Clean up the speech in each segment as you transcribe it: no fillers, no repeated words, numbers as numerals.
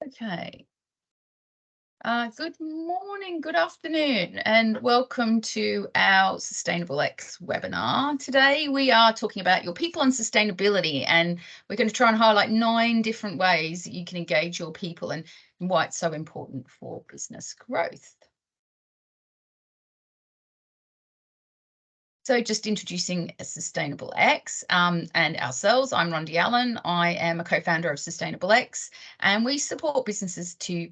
Okay. Good morning, good afternoon, and welcome to our Sustainable X webinar. Today we are talking about your people and sustainability, and we're going to try and highlight 9 different ways that you can engage your people and why it's so important for business growth. So just introducing Sustainable X and ourselves. I'm Rhonda Allen. I am a co-founder of Sustainable X, and we support businesses to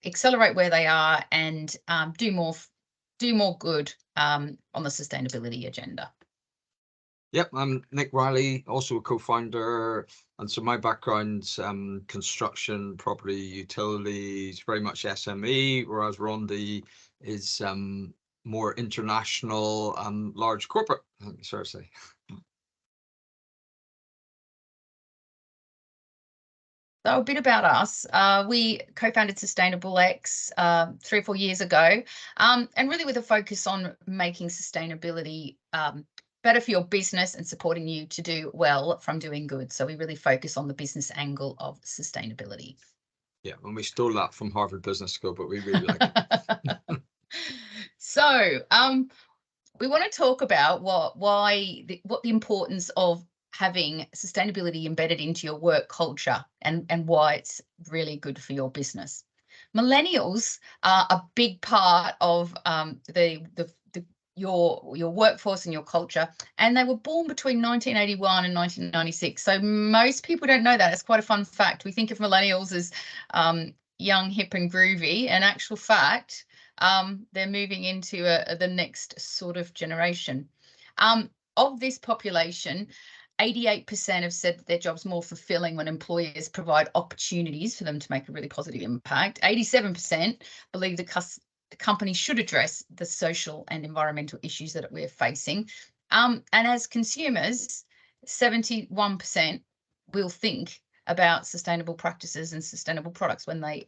accelerate where they are and do more good on the sustainability agenda. Yep, I'm Nick Riley, also a co-founder, and so my background's construction, property, utilities, very much SME, whereas Rhonda is more international and large corporate, I think it's fair to say. So a bit about us. We co-founded Sustainable X 3 or 4 years ago, and really with a focus on making sustainability better for your business and supporting you to do well from doing good. So we really focus on the business angle of sustainability. Yeah, and we stole that from Harvard Business School, but we really like it. So we want to talk about what the importance of having sustainability embedded into your work culture and why it's really good for your business. Millennials are a big part of your workforce and your culture, and they were born between 1981 and 1996. So most people don't know that. It's quite a fun fact. We think of millennials as young, hip, and groovy. In actual fact, they're moving into the next sort of generation. Of this population, 88% have said that their job's more fulfilling when employers provide opportunities for them to make a really positive impact. 87% believe the company should address the social and environmental issues that we're facing. And as consumers, 71% will think about sustainable practices and sustainable products when they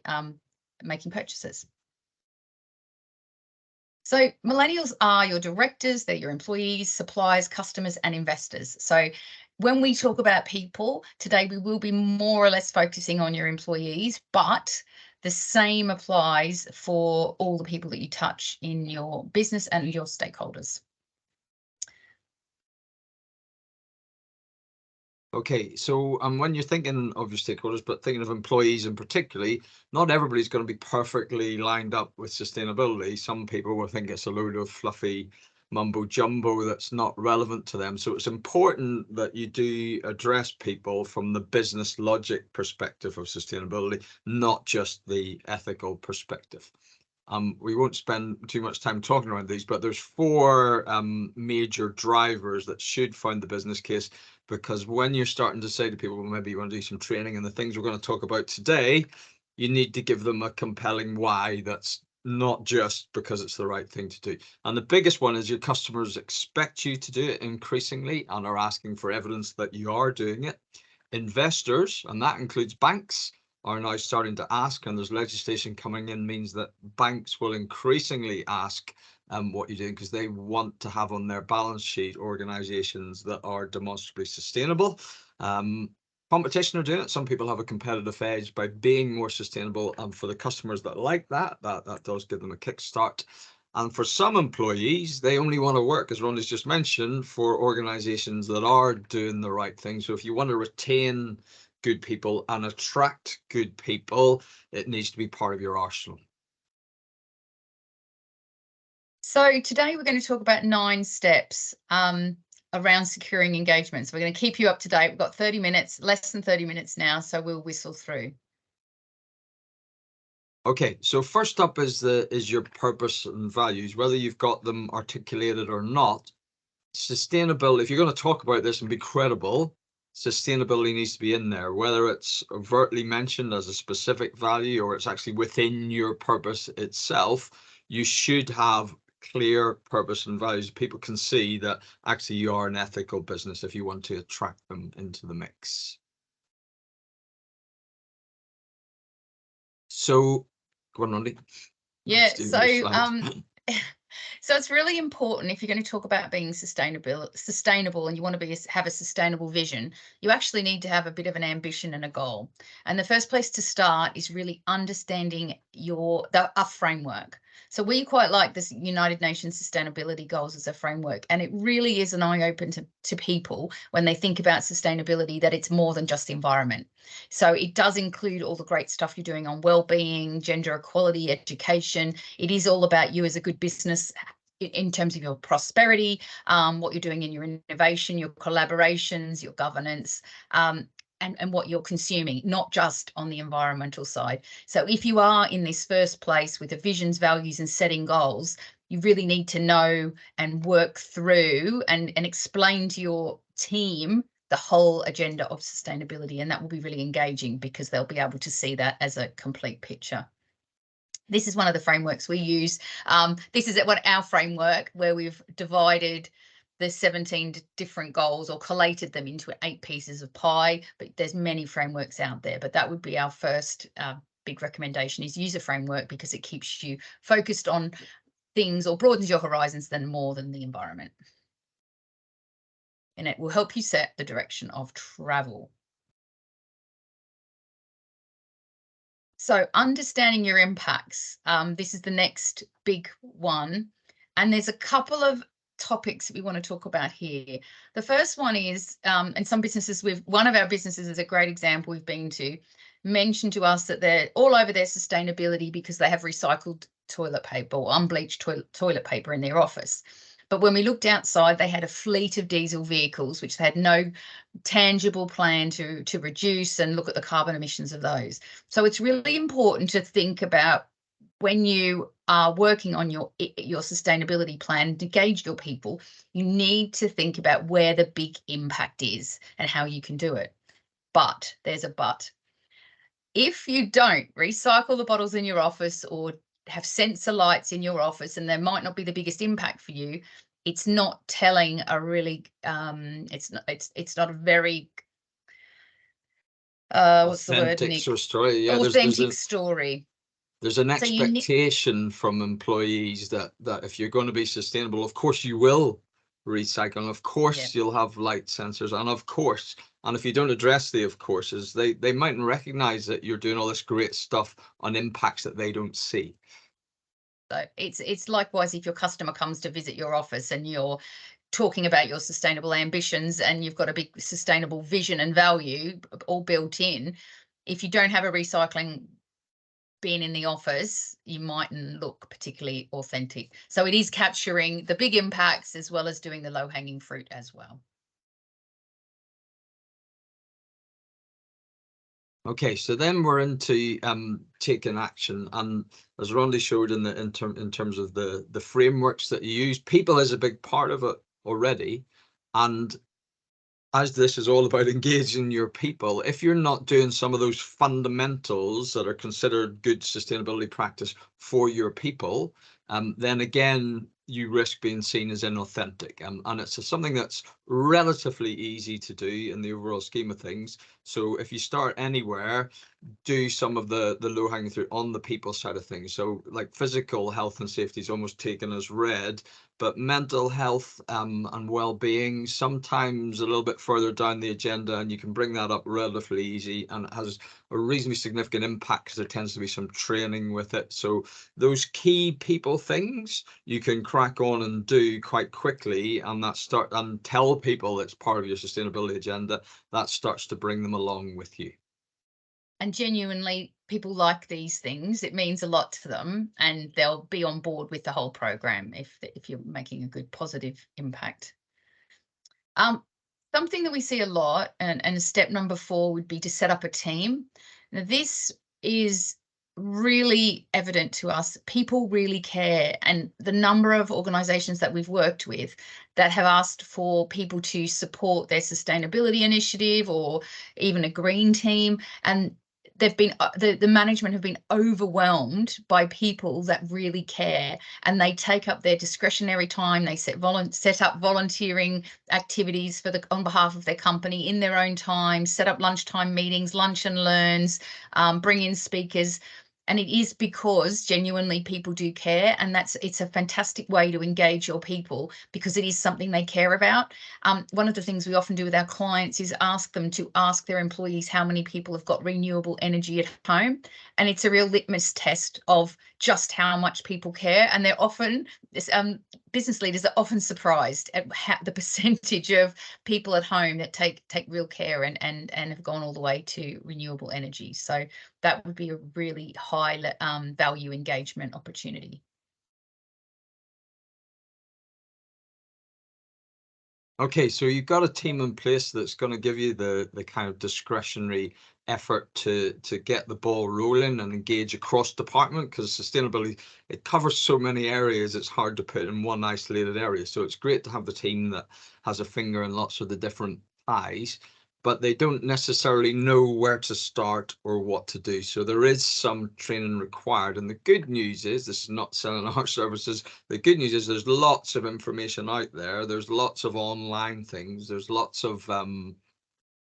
making purchases. So millennials are your directors, they're your employees, suppliers, customers, and investors. So when we talk about people today, we will be more or less focusing on your employees, but the same applies for all the people that you touch in your business and your stakeholders. Okay, so when you're thinking of your stakeholders, but thinking of employees in particularly, not everybody's going to be perfectly lined up with sustainability. Some people will think it's a load of fluffy mumbo jumbo that's not relevant to them. So it's important that you do address people from the business logic perspective of sustainability, not just the ethical perspective. We won't spend too much time talking around these, but there's 4 major drivers that should find the business case, because when you're starting to say to people, well, maybe you want to do some training and the things we're going to talk about today, you need to give them a compelling why that's not just because it's the right thing to do. And the biggest one is your customers expect you to do it increasingly and are asking for evidence that you are doing it. Investors, and that includes banks, are now starting to ask, and there's legislation coming in, means that banks will increasingly ask what you're doing, because they want to have on their balance sheet organizations that are demonstrably sustainable. Competition are doing it. Some people have a competitive edge by being more sustainable, and for the customers that like that does give them a kickstart. And for some employees, they only want to work, as Rhonda's just mentioned, for organizations that are doing the right thing. So if you want to retain good people and attract good people, it needs to be part of your arsenal. So today we're going to talk about 9 steps around securing engagement. So we're going to keep you up to date. We've got 30 minutes, less than 30 minutes now, so we'll whistle through. Okay, so first up is your purpose and values, whether you've got them articulated or not. Sustainability, if you're going to talk about this and be credible, sustainability needs to be in there, whether it's overtly mentioned as a specific value or it's actually within your purpose itself. You should have clear purpose and values. People can see that actually you are an ethical business if you want to attract them into the mix. So go on, Rhonda. Yeah, so So it's really important, if you're going to talk about being sustainable and you want to have a sustainable vision, you actually need to have a bit of an ambition and a goal. And the first place to start is really understanding a framework. So we quite like this United Nations Sustainability Goals as a framework, and it really is an eye open to people when they think about sustainability, that it's more than just the environment. So it does include all the great stuff you're doing on well-being, gender equality, education. It is all about you as a good business in terms of your prosperity, what you're doing in your innovation, your collaborations, your governance, and what you're consuming, not just on the environmental side. So if you are in this first place with the visions, values, and setting goals, you really need to know and work through and explain to your team the whole agenda of sustainability, and that will be really engaging because they'll be able to see that as a complete picture. This is one of the frameworks we use. This is our framework, where we've divided the 17 different goals or collated them into 8 pieces of pie, but there's many frameworks out there. But that would be our first big recommendation, is use a framework, because it keeps you focused on things or broadens your horizons more than the environment. And it will help you set the direction of travel. So understanding your impacts, this is the next big one. And there's a couple of topics we want to talk about here. The first one is, and some businesses, one of our businesses is a great example we've been to, mentioned to us that they're all over their sustainability because they have recycled toilet paper or unbleached toilet paper in their office. But when we looked outside, they had a fleet of diesel vehicles, which they had no tangible plan to reduce and look at the carbon emissions of those. So it's really important to think about, when you are working on your sustainability plan, to engage your people, you need to think about where the big impact is and how you can do it. But there's a but. If you don't recycle the bottles in your office or have sensor lights in your office, and there might not be the biggest impact for you, it's not telling a really it's not a very what's the word, Nick? Story. Yeah, authentic story. There's an expectation from employees that if you're going to be sustainable, of course you will recycle, and of course you'll have light sensors, and of course, and if you don't address the of courses, they mightn't recognize that you're doing all this great stuff on impacts that they don't see. So it's likewise if your customer comes to visit your office and you're talking about your sustainable ambitions and you've got a big sustainable vision and value all built in. If you don't have a recycling bin in the office, you mightn't look particularly authentic. So it is capturing the big impacts as well as doing the low-hanging fruit as well. Okay, so then we're into taking action, and as Rhonda showed in terms of the frameworks that you use, people is a big part of it already. And as this is all about engaging your people, if you're not doing some of those fundamentals that are considered good sustainability practice for your people, then again, you risk being seen as inauthentic. And it's something that's relatively easy to do in the overall scheme of things. So if you start anywhere, do some of the low-hanging fruit on the people side of things. So like physical health and safety is almost taken as read, but mental health and well-being sometimes a little bit further down the agenda, and you can bring that up relatively easy, and it has a reasonably significant impact because there tends to be some training with it. So those key people things you can crack on and do quite quickly, and tell people it's part of your sustainability agenda. That starts to bring them along with you. And genuinely, people like these things. It means a lot to them, and they'll be on board with the whole program if you're making a good positive impact. Something that we see a lot, and step number 4 would be to set up a team. Now, this is really evident to us. People really care, and the number of organizations that we've worked with that have asked for people to support their sustainability initiative or even a green team, and they've been the management have been overwhelmed by people that really care, and they take up their discretionary time. They set up volunteering activities on behalf of their company in their own time, set up lunchtime meetings, lunch and learns, bring in speakers. And it is because genuinely people do care, and it's a fantastic way to engage your people because it is something they care about. One of the things we often do with our clients is ask them to ask their employees how many people have got renewable energy at home. And it's a real litmus test of just how much people care. And they're often, business leaders are often surprised at the percentage of people at home that take real care and have gone all the way to renewable energy. So that would be a really high value engagement opportunity. Okay, so you've got a team in place that's going to give you the kind of discretionary effort to get the ball rolling and engage across department, because sustainability, it covers so many areas, it's hard to put in one isolated area. So it's great to have the team that has a finger in lots of the different pies, but they don't necessarily know where to start or what to do. So there is some training required. And the good news is, this is not selling our services, the good news is there's lots of information out there. There's lots of online things. There's lots of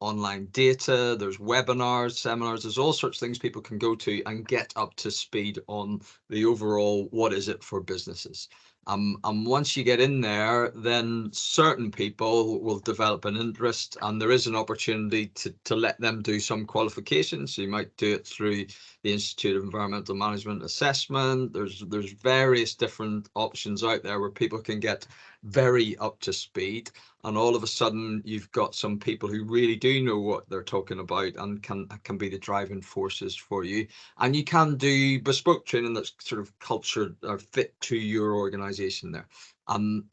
online data. There's webinars, seminars. There's all sorts of things people can go to and get up to speed on the overall, what is it for businesses. And once you get in there, then certain people will develop an interest, and there is an opportunity to let them do some qualifications. So you might do it through the Institute of Environmental Management Assessment. There's various different options out there where people can get very up to speed, and all of a sudden you've got some people who really do know what they're talking about and can be the driving forces for you. And you can do bespoke training that's sort of cultured or fit to your organization there.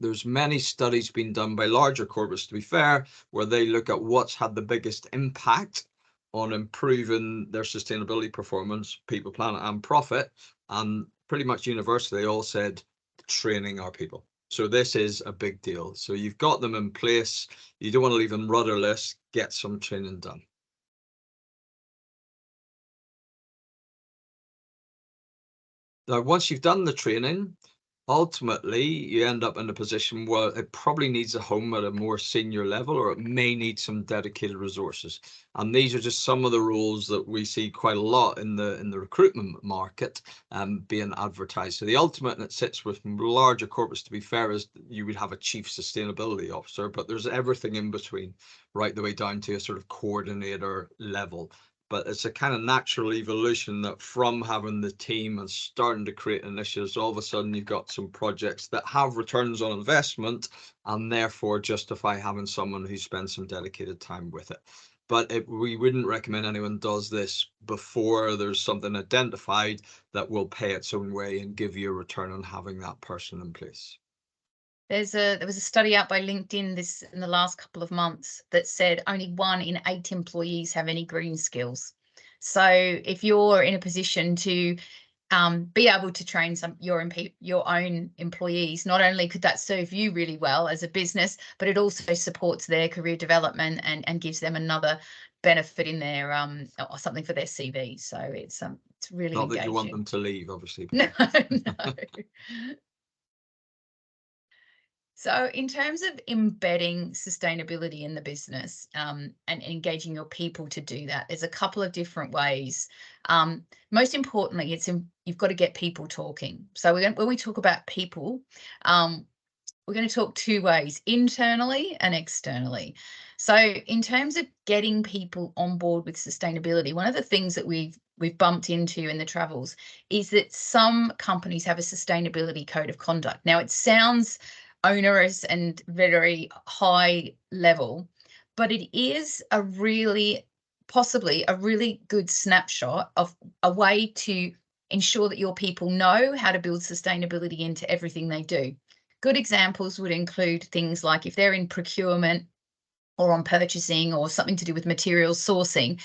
There's many studies being done by larger corporates, to be fair, where they look at what's had the biggest impact on improving their sustainability performance, people, planet, and profit. And pretty much universally, they all said training our people. So this is a big deal. So you've got them in place. You don't want to leave them rudderless. Get some training done. Now, once you've done the training, ultimately you end up in a position where it probably needs a home at a more senior level, or it may need some dedicated resources. And these are just some of the roles that we see quite a lot in the recruitment market being advertised. So the ultimate, and it sits with larger corporates, to be fair, is you would have a chief sustainability officer, but there's everything in between, right the way down to a sort of coordinator level. But it's a kind of natural evolution that from having the team and starting to create initiatives, all of a sudden you've got some projects that have returns on investment and therefore justify having someone who spends some dedicated time with it. But we wouldn't recommend anyone does this before there's something identified that will pay its own way and give you a return on having that person in place. There was a study out by LinkedIn in the last couple of months that said only 1 in 8 employees have any green skills. So if you're in a position to be able to train your own employees, not only could that serve you really well as a business, but it also supports their career development and gives them another benefit in their or something for their CV. So it's really not engaging. That you want them to leave, obviously. No. So in terms of embedding sustainability in the business and engaging your people to do that, there's a couple of different ways. Most importantly, you've got to get people talking. So when we talk about people, we're going to talk 2 ways, internally and externally. So in terms of getting people on board with sustainability, one of the things that we've bumped into in the travels is that some companies have a sustainability code of conduct. Now, it sounds onerous and very high level, but it is possibly a really good snapshot of a way to ensure that your people know how to build sustainability into everything they do. Good examples would include things like if they're in procurement or on purchasing or something to do with material sourcing,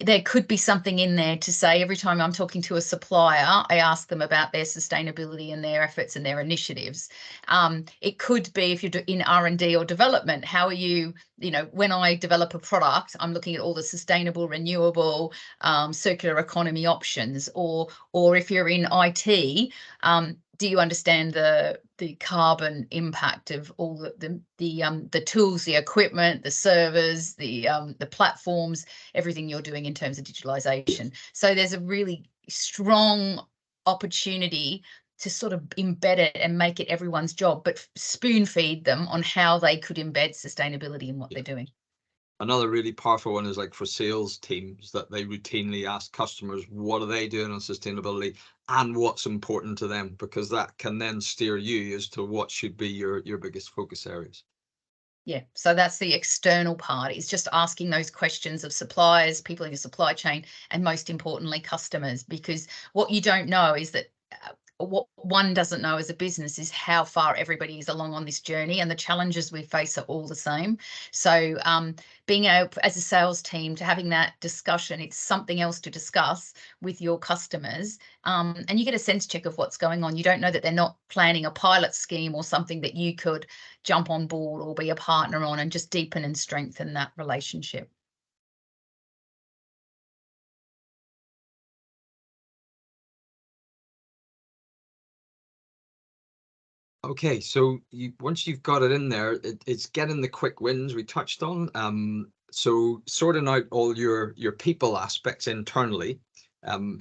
there could be something in there to say every time I'm talking to a supplier, I ask them about their sustainability and their efforts and their initiatives. It could be if you're in R&D or development, how are you, when I develop a product, I'm looking at all the sustainable, renewable, circular economy options, or if you're in IT, do you understand the carbon impact of all the tools, the equipment, the servers, the platforms, everything you're doing in terms of digitalization? So there's a really strong opportunity to sort of embed it and make it everyone's job, but spoon feed them on how they could embed sustainability in what they're doing. Another really powerful one is like for sales teams, that they routinely ask customers what are they doing on sustainability and what's important to them, because that can then steer you as to what should be your biggest focus areas. Yeah, so that's the external part, is just asking those questions of suppliers, people in your supply chain, and most importantly, customers, because what you don't know is that what one doesn't know as a business is how far everybody is along on this journey, and the challenges we face are all the same. So being able, as a sales team, to having that discussion, it's something else to discuss with your customers, and you get a sense check of what's going on. You don't know that they're not planning a pilot scheme or something that you could jump on board or be a partner on, and just deepen and strengthen that relationship. Okay, so once you've got it in there, it's getting the quick wins we touched on. So sorting out all your people aspects internally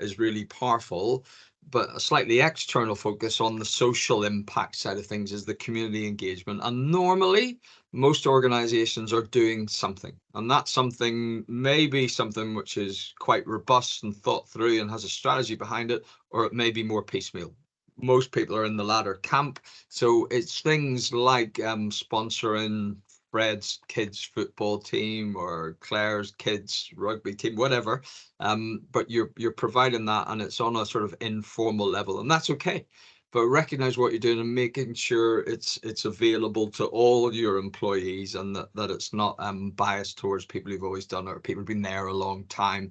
is really powerful, but a slightly external focus on the social impact side of things is the community engagement. And normally, most organizations are doing something, and that's something, maybe something which is quite robust and thought through and has a strategy behind it, or it may be more piecemeal. Most people are in the latter camp. So it's things like sponsoring Fred's kids football team or Claire's kids rugby team, whatever. But you're providing that, and it's on a sort of informal level, and that's okay. But recognize what you're doing and making sure it's available to all your employees, and that it's not biased towards people who've always done it or people who've been there a long time.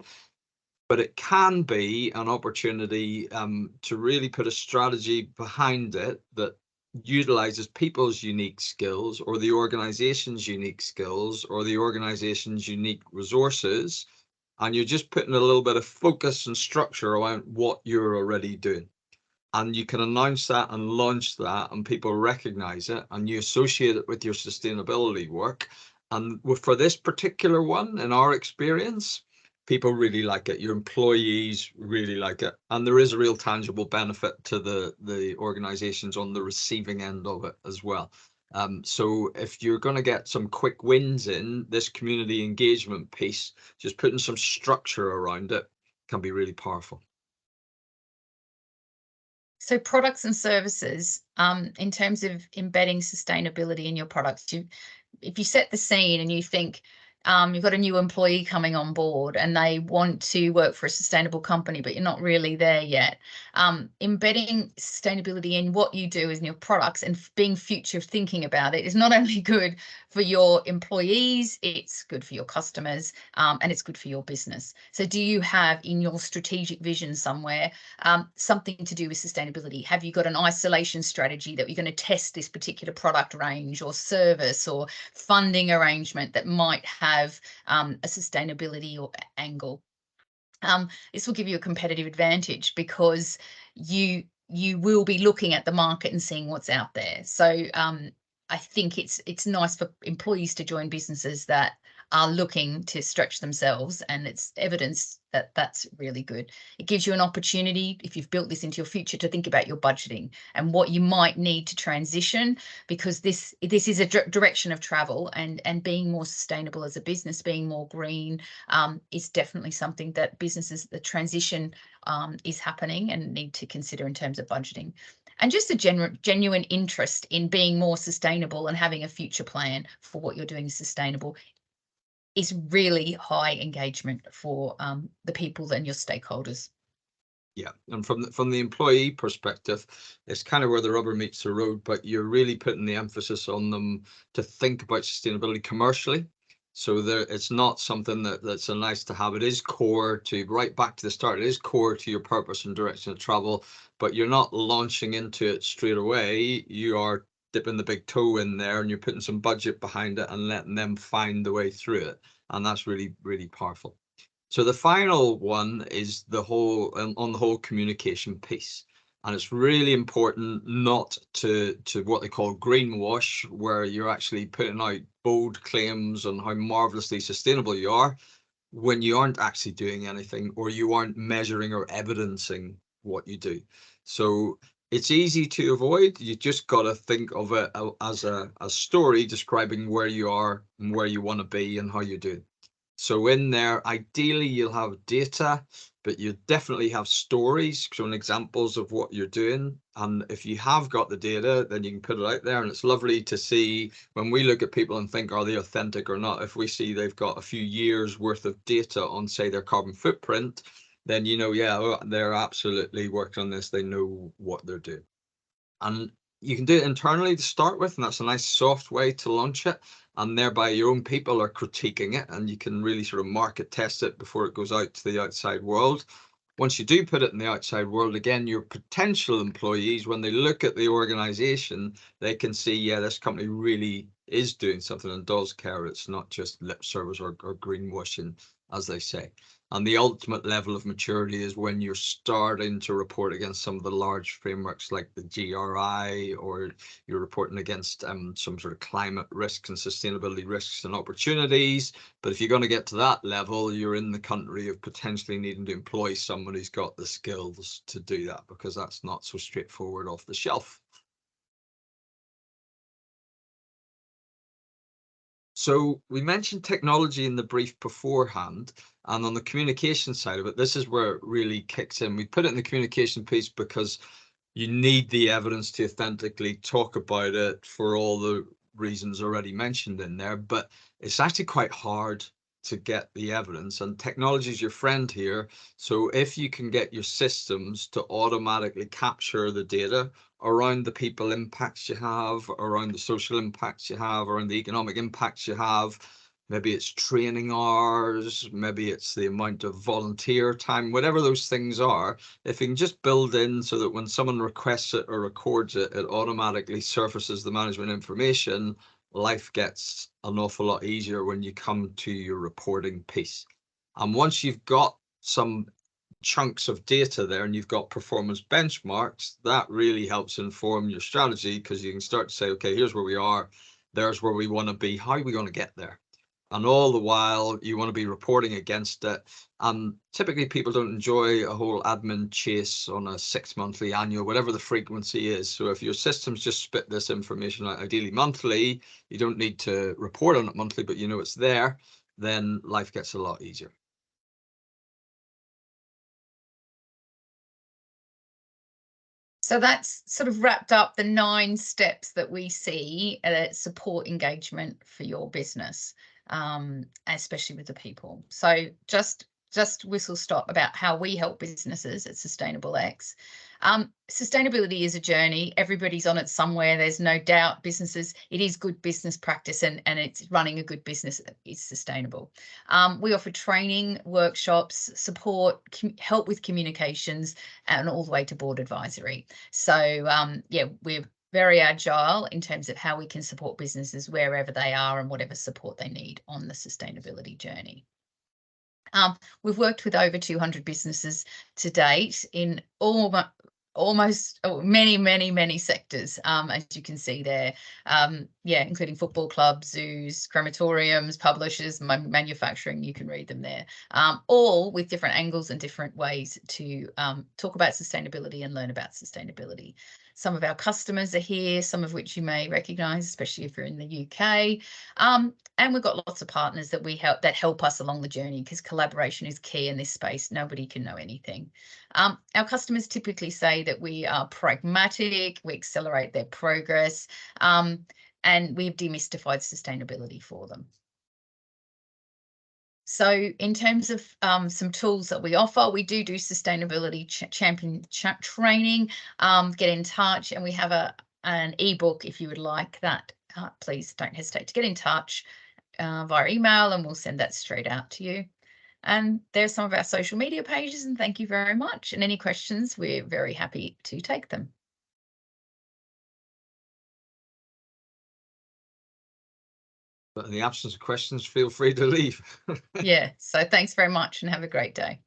But it can be an opportunity to really put a strategy behind it that utilizes people's unique skills, or the organization's unique skills, or the organization's unique resources, and you're just putting a little bit of focus and structure around what you're already doing. And you can announce that and launch that, and people recognize it, and you associate it with your sustainability work. And for this particular one, in our experience, people really like it. Your employees really like it, and there is a real tangible benefit to the organizations on the receiving end of it as well. So if you're going to get some quick wins in this community engagement piece, just putting some structure around it can be really powerful. So products and services, in terms of embedding sustainability in your products, if you set the scene and you think you've got a new employee coming on board and they want to work for a sustainable company, but you're not really there yet, embedding sustainability in what you do in your products and being future thinking about it is not only good for your employees, it's good for your customers, and it's good for your business. So do you have in your strategic vision somewhere something to do with sustainability? Have you got an isolation strategy that you're going to test this particular product range or service or funding arrangement that might have a sustainability or angle? This will give you a competitive advantage, because you will be looking at the market and seeing what's out there. So I think it's nice for employees to join businesses that are looking to stretch themselves, and it's evidence that that's really good. It gives you an opportunity, if you've built this into your future, to think about your budgeting and what you might need to transition, because this is a direction of travel, and being more sustainable as a business, being more green, is definitely something that businesses, the transition is happening and need to consider in terms of budgeting. And just a genuine interest in being more sustainable and having a future plan for what you're doing sustainable is really high engagement for the people and your stakeholders. Yeah, and from the employee perspective, it's kind of where the rubber meets the road, but you're really putting the emphasis on them to think about sustainability commercially. So it's not something that's a nice to have. It is core to, right back to the start, it is core to your purpose and direction of travel, but you're not launching into it straight away. You are dipping the big toe in there, and you're putting some budget behind it and letting them find the way through it. And that's really, really powerful. So the final one is the whole communication piece. And it's really important not to what they call greenwash, where you're actually putting out bold claims on how marvelously sustainable you are, when you aren't actually doing anything, or you aren't measuring or evidencing what you do. So it's easy to avoid. You just got to think of it as a story describing where you are and where you want to be and how you do. So in there, ideally, you'll have data, but you definitely have stories showing examples of what you're doing. And if you have got the data, then you can put it out there. And it's lovely to see when we look at people and think, are they authentic or not? If we see they've got a few years worth of data on, say, their carbon footprint, then you know, yeah, they're absolutely working on this. They know what they're doing. And you can do it internally to start with, and that's a nice soft way to launch it. And thereby your own people are critiquing it, and you can really sort of market test it before it goes out to the outside world. Once you do put it in the outside world, again, your potential employees, when they look at the organization, they can see, yeah, this company really is doing something and does care. It's not just lip service or greenwashing, as they say. And the ultimate level of maturity is when you're starting to report against some of the large frameworks like the GRI, or you're reporting against some sort of climate risks and sustainability risks and opportunities. But if you're going to get to that level, you're in the country of potentially needing to employ someone who's got the skills to do that, because that's not so straightforward off the shelf. So we mentioned technology in the brief beforehand, and on the communication side of it, this is where it really kicks in. We put it in the communication piece because you need the evidence to authentically talk about it for all the reasons already mentioned in there, but it's actually quite hard to get the evidence, and technology is your friend here. So if you can get your systems to automatically capture the data around the people impacts you have, around the social impacts you have, around the economic impacts you have, maybe it's training hours, maybe it's the amount of volunteer time, whatever those things are, if you can just build in so that when someone requests it or records it, it automatically surfaces the management information, life gets an awful lot easier when you come to your reporting piece. And once you've got some chunks of data there and you've got performance benchmarks, that really helps inform your strategy, because you can start to say, okay, here's where we are, there's where we want to be, how are we going to get there? And all the while you want to be reporting against it. And typically people don't enjoy a whole admin chase on a 6 monthly, annual, whatever the frequency is. So if your systems just spit this information out ideally monthly, you don't need to report on it monthly, but you know it's there, then life gets a lot easier. So that's sort of wrapped up the 9 steps that we see that support engagement for your business, especially with the people. So just whistle stop about how we help businesses at Sustainable X. Sustainability is a journey. Everybody's on it somewhere. There's no doubt businesses, it is good business practice, and it's running a good business is sustainable. We offer training, workshops, support, help with communications, and all the way to board advisory. So yeah, we're very agile in terms of how we can support businesses wherever they are and whatever support they need on the sustainability journey. We've worked with over 200 businesses to date in many sectors, as you can see there. Yeah, including football clubs, zoos, crematoriums, publishers, manufacturing. You can read them there, all with different angles and different ways to talk about sustainability and learn about sustainability. Some of our customers are here, some of which you may recognise, especially if you're in the UK. And we've got lots of partners that that help us along the journey, because collaboration is key in this space. Nobody can know anything. Our customers typically say that we are pragmatic, we accelerate their progress, and we've demystified sustainability for them. So in terms of some tools that we offer, we do sustainability champion training. Get in touch, and we have an ebook if you would like that. Please don't hesitate to get in touch via email, and we'll send that straight out to you. And there's some of our social media pages, and thank you very much. And any questions, we're very happy to take them. But in the absence of questions, feel free to leave. Yeah, so thanks very much and have a great day.